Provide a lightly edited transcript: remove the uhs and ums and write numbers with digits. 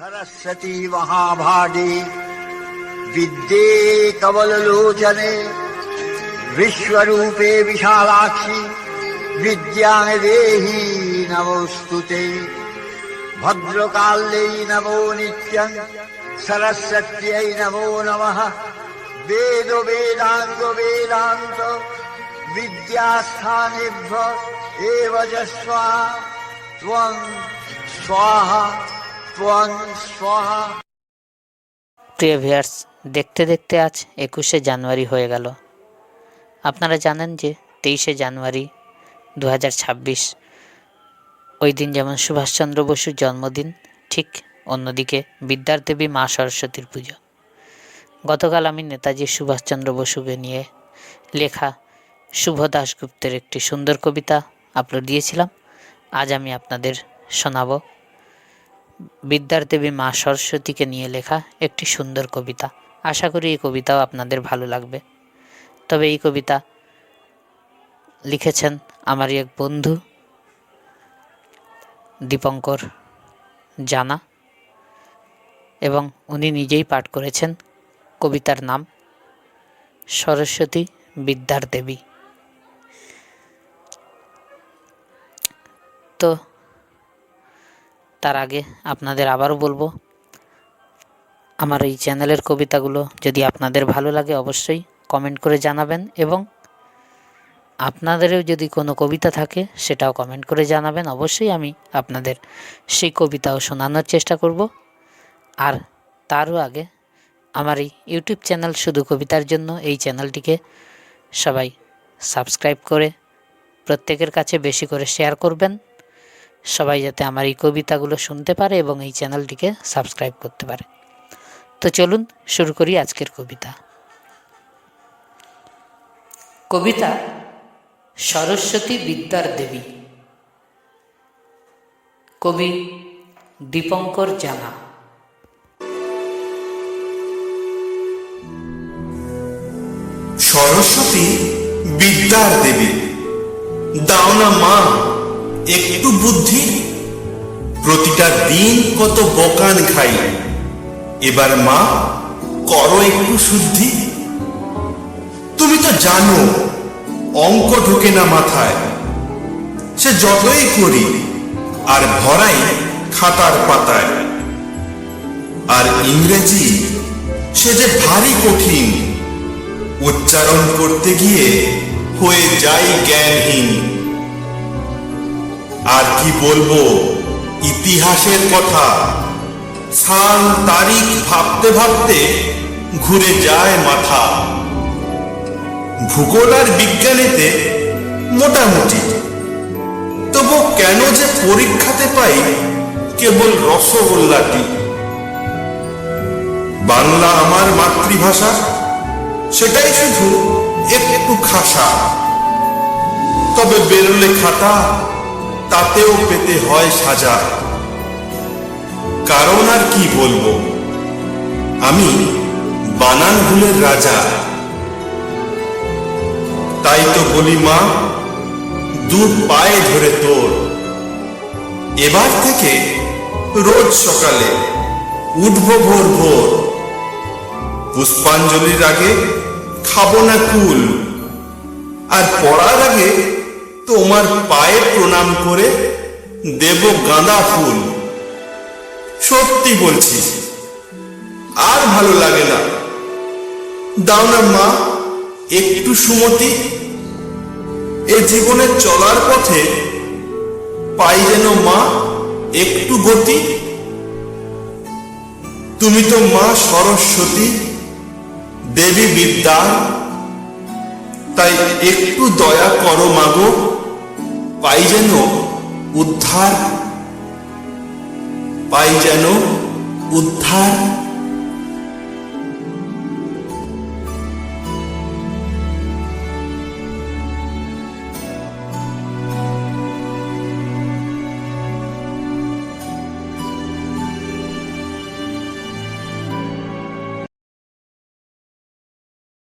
सरस्वती महाभागे विद्ये कमललोचने विश्वरूपे विशालाक्षि विद्यां देहि नमोस्तुते। भद्रकाल्यै नमो नित्यं सरस्वत्यै नमो नमः। वेद वेदांग वेदांत विद्यास्थानेभ्य एव च स्वाहा त्वं स्वाहा त्वं स्वाहा। প্রিয় ভিউয়ার্স, দেখতে দেখতে আজ 21শে জানুয়ারি হয়ে গেল। আপনারা জানেন যে 23শে জানুয়ারি 2026 ওই দিন যেমন সুভাষচন্দ্র বসুর জন্মদিন, ঠিক অন্যদিকে বিদ্যার দেবী মা সরস্বতীর পুজো। গতকাল আমি নেতাজি সুভাষচন্দ্র বসুকে নিয়ে লেখা শুভ দাশগুপ্তের একটি সুন্দর কবিতা আপলোড দিয়েছিলাম। আজ আমি আপনাদের শোনাব বিদ্যার দেবী মা সরস্বতীকে নিয়ে লেখা একটি সুন্দর কবিতা। আশা করি এই কবিতাও আপনাদের ভালো লাগবে। তবে এই কবিতা লিখেছেন আমারই এক বন্ধু দীপঙ্কর জানা, এবং উনি নিজেই পাঠ করেছেন। কবিতার নাম সরস্বতী বিদ্যার দেবী। তো তার আগে আপনাদের আবারও বলবো, আমার এই চ্যানেলের কবিতাগুলো যদি আপনাদের ভালো লাগে অবশ্যই কমেন্ট করে জানাবেন, এবং আপনাদেরও যদি কোনো কবিতা থাকে সেটাও কমেন্ট করে জানাবেন। অবশ্যই আমি আপনাদের সেই কবিতাও শোনানোর চেষ্টা করব। আর তারও আগে আমার এই ইউটিউব চ্যানেল শুধু কবিতার জন্য, এই চ্যানেলটিকে সবাই সাবস্ক্রাইব করে প্রত্যেকের কাছে বেশি করে শেয়ার করবেন, সবাই যাতে আমার এই কবিতাগুলো শুনতে পারে এবং এই চ্যানেলটিকে সাবস্ক্রাইব করতে পারে। তো চলুন শুরু করি আজকের কবিতা। কবিতা সরস্বতী বিদ্যার দেবী। কবি দীপঙ্কর জানা। সরস্বতী বিদ্যার দেবী, দাও না মা একটু বুদ্ধি। প্রতিটা দিন কত বকান খাই, এবার মা করো একটু শুদ্ধি। তুমি তো জানো অঙ্ক ঢোকে না মাথায়, সে যতই করি আর ভরাই খাতার পাতায়। আর ইংরেজি সে যে ভারী কঠিন, উচ্চারণ করতে গিয়ে হয়ে যাই জ্ঞানহীন। আর কি বলবো ইতিহাসের কথা, সাল তারিখ ভাবতে ভাবতে ঘুরে যায় মাথা। ভূগোল আর বিজ্ঞানেতে মোটামুটি, তবু কেন যে পরীক্ষাতে পাই কেবল রসগোল্লাটি। বাংলা আমার মাতৃভাষা, সেটাই শুধু একটু খাসা। তবে বেরোলে খাতা, তাতেও পেতে হয় সাজা। কারণ আর কি বলবো, আমি বানান ভুলের রাজা। তাই তো বলি মা, দু পায়ে ধরে তোর, এবার থেকে রোজ সকালে উঠবো ভোর ভোর। পুষ্পাঞ্জলির আগে খাবো না কুল, আর পড়ার আগে তোমার পায়ে প্রণাম করে দেব গাঁদা ফুল। সত্যি বলছি, আর ভালো লাগে না। দাও না মা একটু সুমতি। এ জীবনে চলার পথে পাই যেন মা একটু গতি। তুমি তো মা সরস্বতী দেবী বিদ্যা, তাই একটু দয়া করো মাগো, পাই যেন উদ্ধার, পাই যেন উদ্ধার।